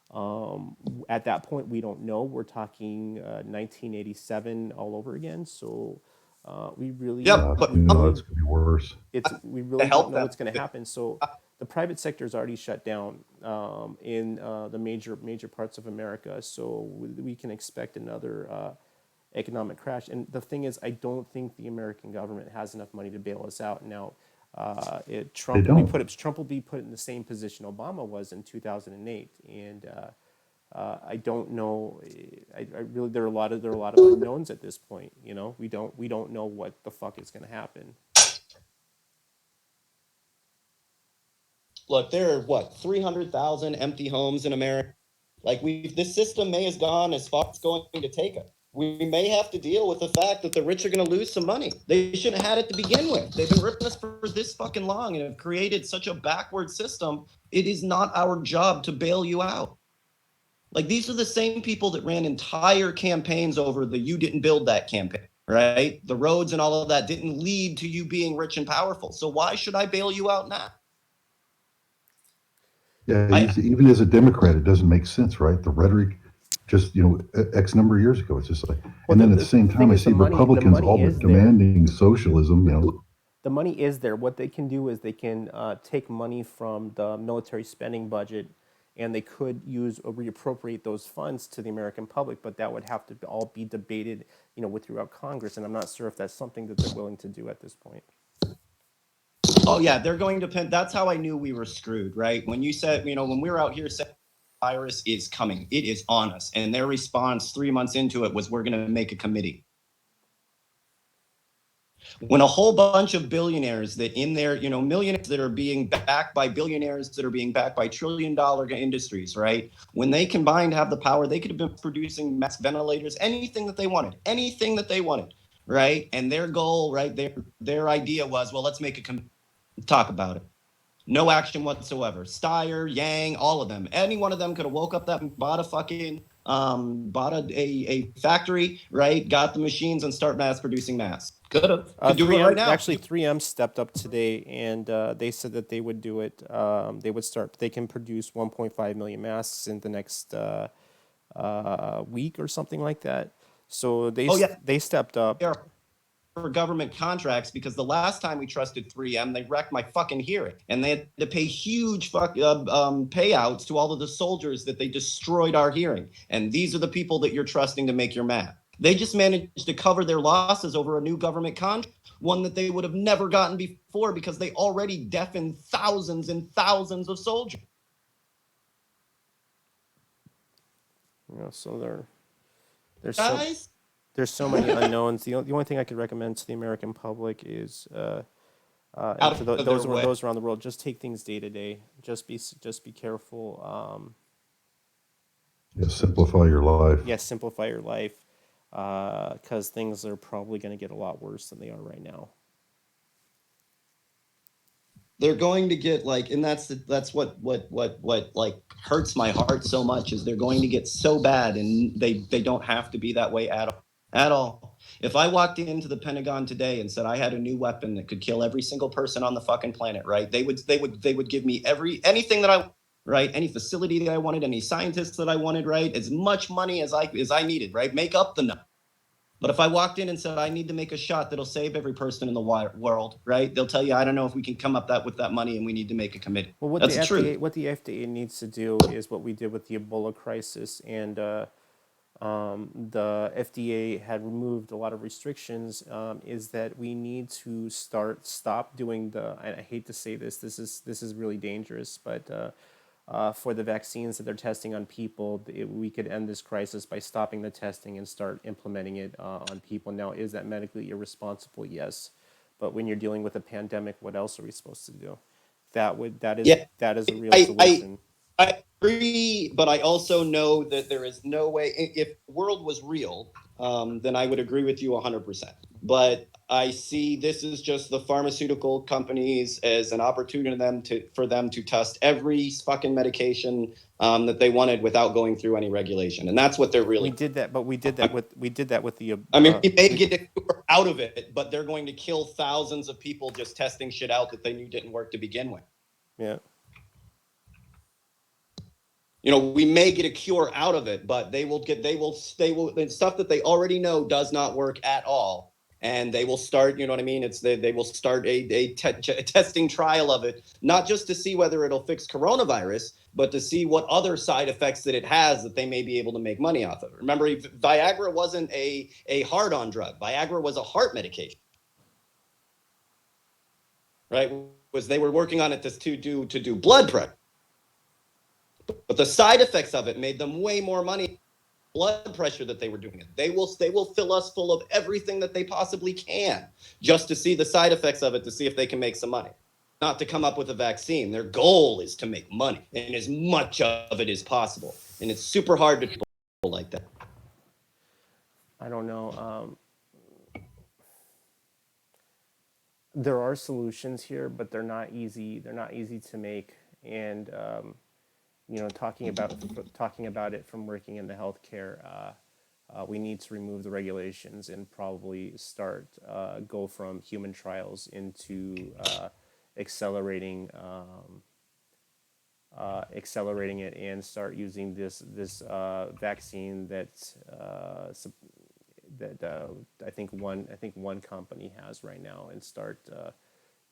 At that point, we don't know. We're talking 1987 all over again. So we really, yeah, we but No, really, it's going to be worse. we to really don't help know them. what's going to happen. So the private sector is already shut down in the major parts of America. So we can expect another economic crash. And the thing is, I don't think the American government has enough money to bail us out now. They don't. Trump will be put in the same position Obama was in 2008, and I don't know. I really there are a lot of unknowns at this point. We don't know what the fuck is going to happen. Look, there are what 300,000 empty homes in America. Like this system may have gone as far as it's going to take us. We may have to deal with the fact that the rich are going to lose some money. They shouldn't have had it to begin with. They've been ripping us for this fucking long and have created such a backward system. It is not our job to bail you out. Like these are the same people that ran entire campaigns over the "you didn't build that" campaign, right? The roads and all of that didn't lead to you being rich and powerful. So why should I bail you out now? Yeah, I even as a Democrat, it doesn't make sense, right? The rhetoric just, X number of years ago, it's just like, Well, and then at the same thing time, I is, see Republicans all but is there. demanding socialism. The money is there. What they can do is they can take money from the military spending budget, and they could use or reappropriate those funds to the American public. But that would have to all be debated, with throughout Congress. And I'm not sure if that's something that they're willing to do at this point. Oh yeah, they're going to pen. That's how I knew we were screwed, right? When you said, when we were out here saying the virus is coming, it is on us, and their response 3 months into it was, "We're going to make a committee." When a whole bunch of billionaires that in their, millionaires that are being backed by billionaires that are being backed by trillion-dollar industries, right? When they combined have the power, they could have been producing mass ventilators, anything that they wanted, right? And their goal, right, their idea was, well, let's make a committee. Talk about it. No action whatsoever. Steyer, Yang, all of them. Any one of them could have woke up that and bought a fucking bought a factory, right? Got the machines and start mass producing masks. Could have. Could do it right now. Actually, 3M stepped up today, and they said that they would do it. They can produce 1.5 million masks in the next week or something like that. So they stepped up. Yeah. For government contracts, because the last time we trusted 3M, they wrecked my fucking hearing, and they had to pay huge payouts to all of the soldiers that they destroyed our hearing. And these are the people that you're trusting to make your math. They just managed to cover their losses over a new government contract, one that they would have never gotten before because they already deafened thousands and thousands of soldiers. So there's Guys, there's so many unknowns. The only thing I could recommend to the American public is, and to those around the world, just take things day to day. Just be careful. Simplify your life. Yes, simplify your life, because things are probably going to get a lot worse than they are right now. they're going to get like, and that's what like hurts my heart so much, is they're going to get so bad, and they don't have to be that way at all. If I walked into the Pentagon today and said I had a new weapon that could kill every single person on the fucking planet, right, they would give me anything that I, right, any facility that I wanted, any scientists that I wanted, right, as much money as I needed, right, make up the number. But if I walked in and said I need to make a shot that'll save every person in the world, right? They'll tell you, I don't know if we can come up with that money, and we need to make a committee. Well, That's the truth. What the FDA needs to do is what we did with the Ebola crisis, and the FDA had removed a lot of restrictions. Is that we need to stop doing the. I hate to say this. This is really dangerous, but. For the vaccines that they're testing on people, we could end this crisis by stopping the testing and start implementing it on people. Now, is that medically irresponsible? Yes, but when you're dealing with a pandemic, what else are we supposed to do? Yeah, That is a real I, I, solution. I agree, but I also know that there is no way. If the world was real, then I would agree with you 100%. But I see this is just the pharmaceutical companies as an opportunity for them to test every fucking medication that they wanted without going through any regulation, and that's what they're We really. did that, but we did that with the I mean, we may get a cure out of it, but they're going to kill thousands of people just testing shit out that they knew didn't work to begin with. yeah. We may get a cure out of it, but they will the stuff that they already know does not work at all. And they will start, you know what I mean? They will start a testing trial of it, not just to see whether it'll fix coronavirus, but to see what other side effects that it has that they may be able to make money off of. Remember, Viagra wasn't a hard-on drug. Viagra was a heart medication, right? They were working on it to do blood pressure. But the side effects of it made them way more money. Blood pressure that they were doing it. They will fill us full of everything that they possibly can just to see the side effects of it, to see if they can make some money. Not to come up with a vaccine. Their goal is to make money, and as much of it as possible. And it's super hard to people like that. I don't know. There are solutions here, but they're not easy. They're not easy to make, and talking about it from working in the healthcare, we need to remove the regulations and probably go from human trials into accelerating it, and start using this vaccine that I think one company has right now, and start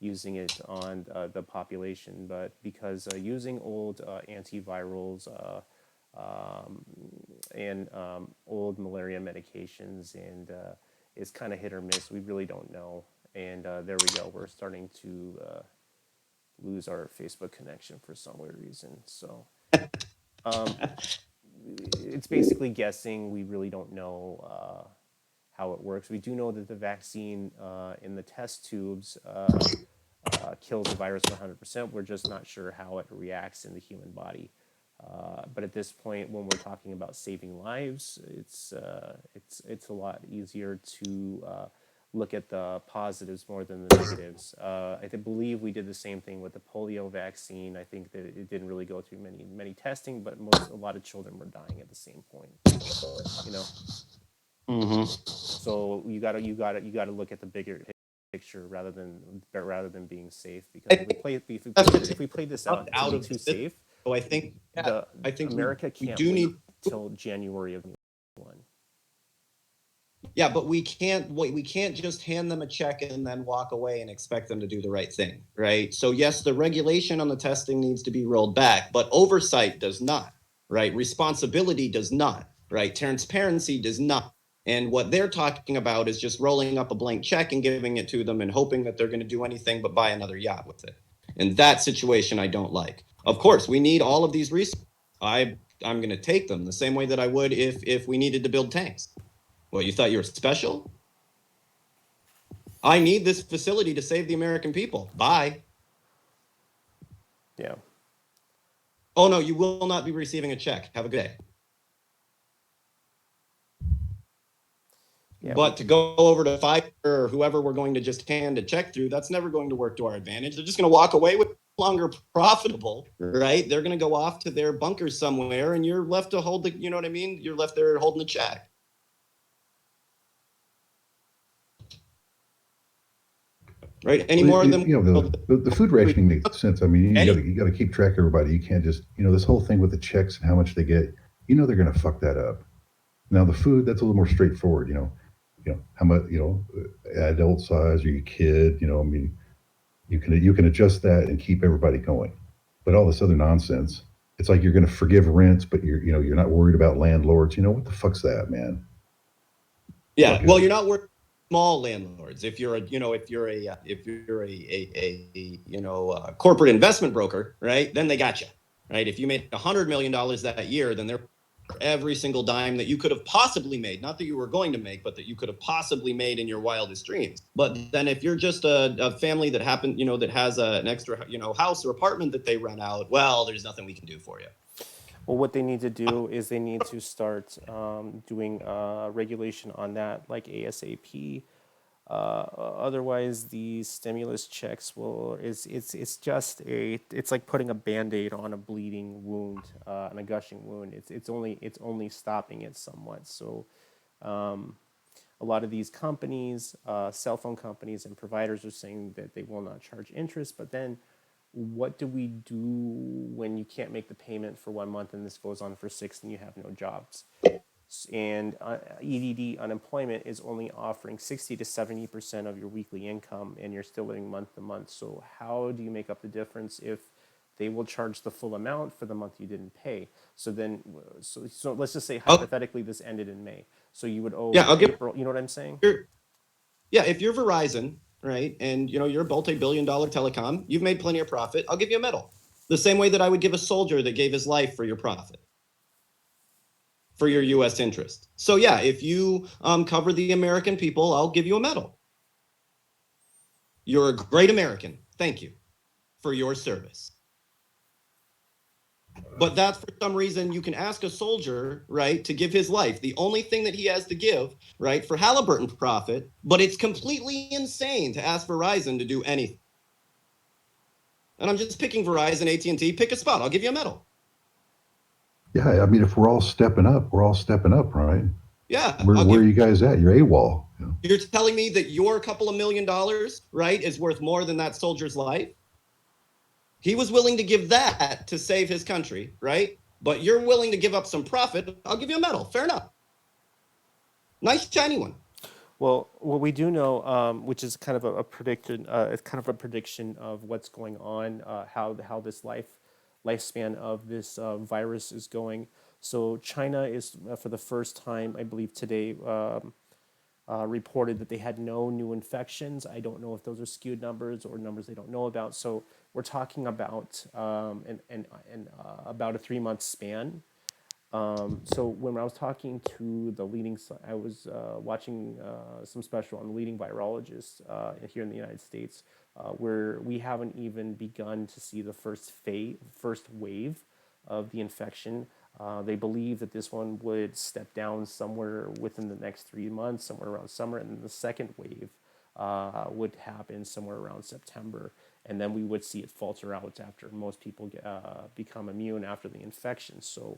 using it on the population. But because using old antivirals and old malaria medications and is kind of hit or miss, we really don't know. And there we go. We're starting to lose our Facebook connection for some weird reason. So it's basically guessing. We really don't know how it works. We do know that the vaccine in the test tubes kills the virus 100%. We're just not sure how it reacts in the human body. But at this point, when we're talking about saving lives, it's a lot easier to look at the positives more than the negatives. I believe we did the same thing with the polio vaccine. I think that it didn't really go through many testing, but a lot of children were dying at the same point. You know. Mm-hmm. So you gotta look at the bigger picture rather than being safe, because if we play this out to be too safe, so I think America can't wait till January of 2021. Yeah, but we can't just hand them a check and then walk away and expect them to do the right thing, right? So yes, the regulation on the testing needs to be rolled back, but oversight does not, right? Responsibility does not, right? Transparency does not. And what they're talking about is just rolling up a blank check and giving it to them and hoping that they're going to do anything but buy another yacht with it. And that situation I don't like. Of course, we need all of these resources. I'm going to take them the same way that I would if we needed to build tanks. Well, you thought you were special? I need this facility to save the American people. Bye. Yeah. Oh, no, you will not be receiving a check. Have a good day. But to go over to Pfizer or whoever we're going to just hand a check through, that's never going to work to our advantage. They're just going to walk away with longer profitable, right? They're going to go off to their bunkers somewhere, and you're left to hold the, you know what I mean? You're left there holding the check. Right? Any more than the food rationing makes sense. I mean, you got to keep track of everybody. You can't just this whole thing with the checks and how much they get. They're going to fuck that up. Now the food, that's a little more straightforward. How much adult size or your kid. I mean, you can adjust that and keep everybody going. But all this other nonsense, it's like you're going to forgive rents, but you're not worried about landlords. What the fuck's that, man? Yeah, well, you're not worried. Small landlords. If you're a corporate investment broker, right? Then they got you, right? If you made $100 million that year, then they're every single dime that you could have possibly made, not that you were going to make, but that you could have possibly made in your wildest dreams. But then if you're just a family that that has an extra, house or apartment that they rent out, well, there's nothing we can do for you. Well, what they need to do is they need to start doing regulation on that, like ASAP. Otherwise, the stimulus checks it's like putting a Band-Aid on a bleeding wound, on a gushing wound. It's only stopping it somewhat. So, a lot of these companies, cell phone companies and providers, are saying that they will not charge interest, but then what do we do when you can't make the payment for 1 month and this goes on for 6 and you have no jobs? And EDD, unemployment, is only offering 60 to 70% of your weekly income, and you're still living month to month. So how do you make up the difference if they will charge the full amount for the month you didn't pay? So let's just say hypothetically this ended in May. So you would owe April, you know what I'm saying? If you're Verizon, right, and you're a multi-billion-dollar telecom, you've made plenty of profit, I'll give you a medal. The same way that I would give a soldier that gave his life for your profit, for your U.S. interest. So yeah, if you cover the American people, I'll give you a medal. You're a great American. Thank you for your service. But that's, for some reason, you can ask a soldier, right, to give his life, the only thing that he has to give, right, for Halliburton profit, but it's completely insane to ask Verizon to do anything. And I'm just picking Verizon, AT&T, pick a spot, I'll give you a medal. Yeah, I mean, if we're all stepping up, right? Yeah. Where are you guys at? You're AWOL. You're telling me that your couple of $1 million, right, is worth more than that soldier's life? He was willing to give that to save his country, right? But you're willing to give up some profit. I'll give you a medal. Fair enough. Nice, shiny one. Well, what we do know, which is kind of a prediction, it's kind of a prediction of what's going on, how this lifespan of this virus is going. So China is, for the first time, I believe today, reported that they had no new infections. I don't know if those are skewed numbers or numbers they don't know about. So we're talking about about a 3-month span. So when I was talking to I was watching some special on the leading virologists here in the United States, where we haven't even begun to see the first wave of the infection. They believe that this one would step down somewhere within the next 3 months, somewhere around summer, and then the second wave would happen somewhere around September, and then we would see it falter out after most people become immune after the infection. So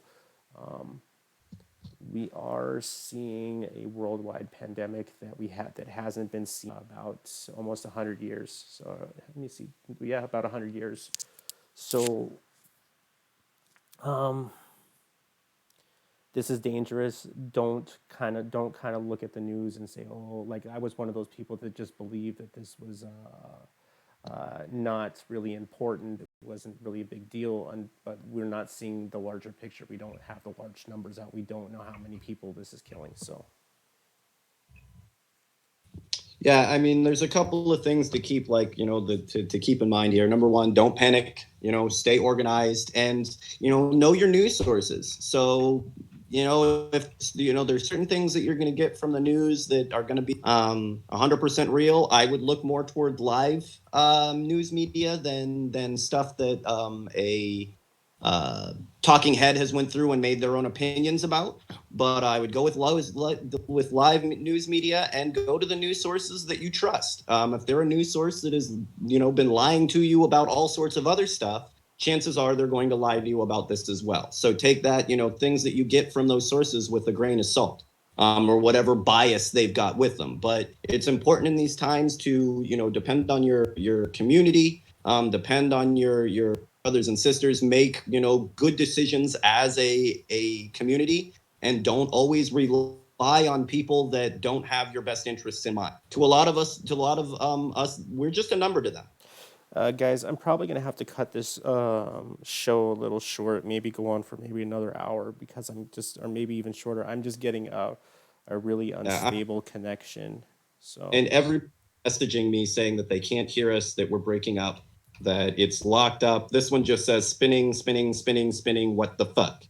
we are seeing a worldwide pandemic that hasn't been seen about almost 100 years. So let me see, about 100 years. So this is dangerous. Don't kind of look at the news and say, oh, like I was one of those people that just believed that this was not really important. It wasn't really a big deal, but we're not seeing the larger picture. We don't have the large numbers out. We don't know how many people this is killing. So. Yeah, I mean, there's a couple of things to keep, to keep in mind here. Number one, don't panic. Stay organized, and know your news sources. So, if there's certain things that you're going to get from the news that are going to be 100% real, I would look more toward live news media than stuff that Talking Head has went through and made their own opinions about. But I would go with live news media and go to the news sources that you trust. If they're a news source that has, been lying to you about all sorts of other stuff, chances are they're going to lie to you about this as well. So take that, things that you get from those sources with a grain of salt, or whatever bias they've got with them. But it's important in these times to, depend on your community, depend on your brothers and sisters, make, good decisions as a community, and don't always rely on people that don't have your best interests in mind. To a lot of us, we're just a number to them. Guys, I'm probably going to have to cut this show a little short, maybe go on for maybe another hour, because or maybe even shorter. I'm just getting a really unstable connection. So. And every messaging me saying that they can't hear us, that we're breaking up, that it's locked up. This one just says spinning, spinning, spinning, spinning. What the fuck?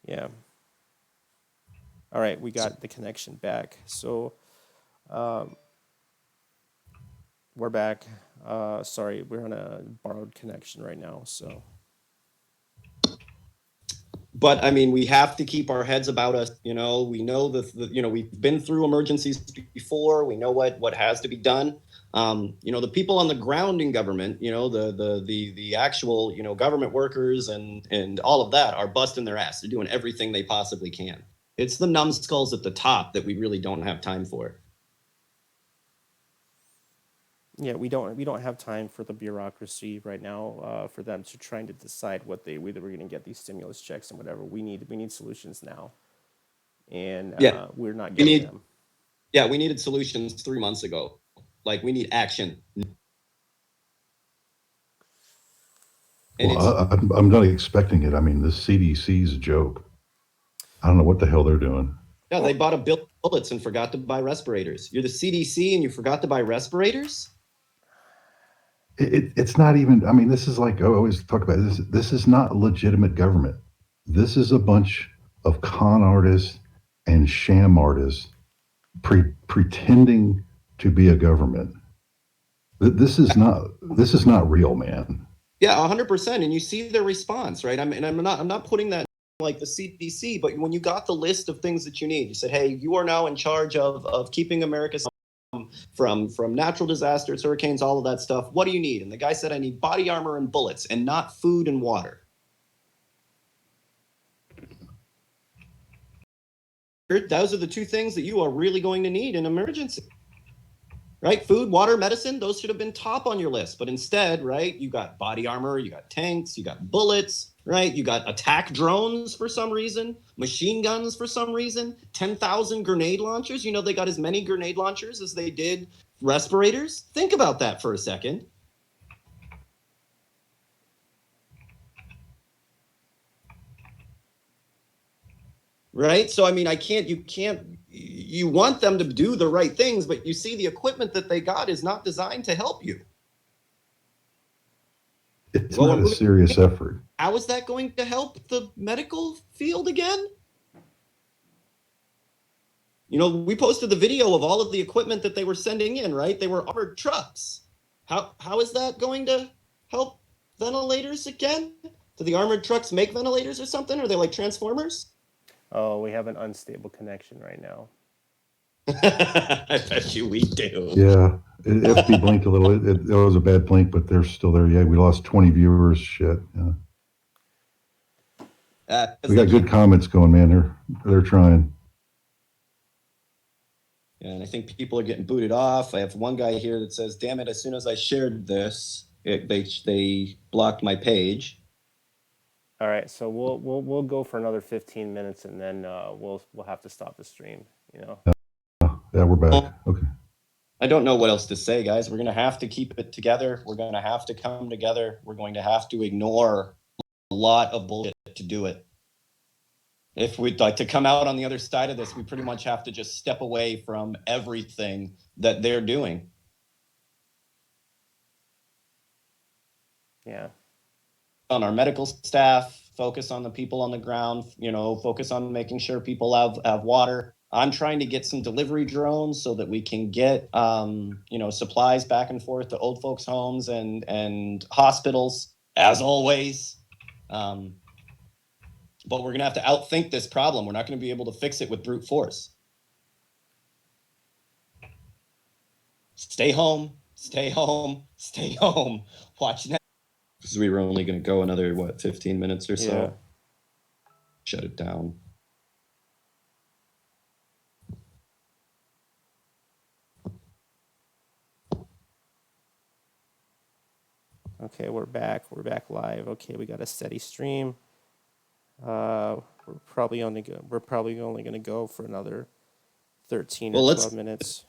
Yeah. All right, we got the connection back. So we're back. Sorry, we're on a borrowed connection right now. So. But I mean, we have to keep our heads about us. We know we've been through emergencies before. We know what has to be done. The people on the ground in government, the actual, government workers and all of that are busting their ass. They're doing everything they possibly can. It's the numbskulls at the top that we really don't have time for. Yeah, we don't have time for the bureaucracy right now, for them to trying to decide whether we're going to get these stimulus checks and whatever. We need solutions now, and we're not getting them. Yeah, we needed solutions 3 months ago. Like, we need action. Well, I'm not expecting it. I mean, the CDC's a joke. I don't know what the hell they're doing. Yeah, they bought a bill of bullets and forgot to buy respirators. You're the CDC and you forgot to buy respirators? It's not even, I mean, this is like, I always talk about this. This is not legitimate government. This is a bunch of con artists and sham artists pretending to be a government. This is not real, man. Yeah, 100%. And you see their response, right? I'm not putting that like the CDC, but when you got the list of things that you need, you said, hey, you are now in charge of keeping America from natural disasters, hurricanes, all of that stuff. What do you need? And the guy said, I need body armor and bullets and not food and water. Those are the two things that you are really going to need in an emergency. Right? Food, water, medicine, those should have been top on your list. But instead, right, you got body armor, you got tanks, you got bullets, right? You got attack drones for some reason, machine guns for some reason, 10,000 grenade launchers. They got as many grenade launchers as they did respirators. Think about that for a second. Right? So, I mean, you want them to do the right things, but you see the equipment that they got is not designed to help you. It's not a serious effort. How is that going to help the medical field again? We posted the video of all of the equipment that they were sending in, right? They were armored trucks. How is that going to help ventilators again? Do the armored trucks make ventilators or something? Are they like Transformers? Oh, we have an unstable connection right now. I bet you we do. Yeah, FB blinked a little. It was a bad blink, but they're still there. Yeah, we lost 20 viewers. Shit. Yeah. We got good comments going, man. They're trying. Yeah, and I think people are getting booted off. I have one guy here that says, "Damn it! As soon as I shared this, they blocked my page." All right, so we'll go for another 15 minutes, and then we'll have to stop the stream. Yeah, we're back. Okay. I don't know what else to say, guys. We're gonna have to keep it together. We're gonna have to come together. We're going to have to ignore a lot of bullshit to do it. If we'd like to come out on the other side of this, we pretty much have to just step away from everything that they're doing. Yeah. On our medical staff, focus on the people on the ground, focus on making sure people have water. I'm trying to get some delivery drones so that we can get, supplies back and forth to old folks' homes and hospitals, as always. But we're going to have to outthink this problem. We're not going to be able to fix it with brute force. Stay home, stay home, stay home. Watch that. Because we were only going to go another, 15 minutes or so? Yeah. Shut it down. Okay, we're back. We're back live. Okay, we got a steady stream. We're probably only going to go for another 13 or 12 minutes.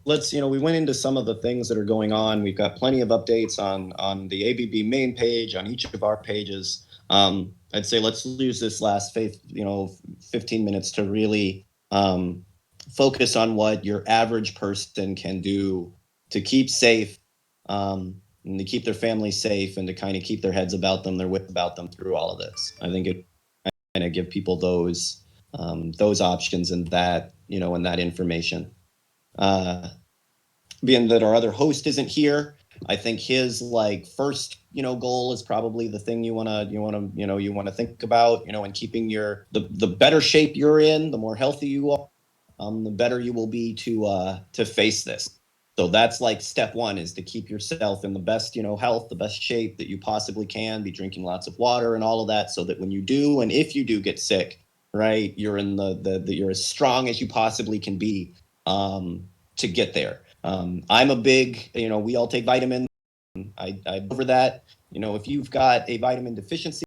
Let's, we went into some of the things that are going on. We've got plenty of updates on the ABB main page, on each of our pages. I'd say let's use this last 15 minutes to really focus on what your average person can do to keep safe, and to keep their family safe, and to kind of keep their heads about them, their wits about them through all of this. I think it kind of give people those options and that, and that information. Being that our other host isn't here, I think his first goal is probably the thing you want to think about, and keeping the better shape you're in, the more healthy you are, the better you will be to face this. So that's step one, is to keep yourself in the best health, the best shape that you possibly can, be drinking lots of water and all of that, so that when you do, and if you do get sick, right, you're in you're as strong as you possibly can be to get there. I'm a big, we all take vitamins. I over that. If you've got a vitamin deficiency,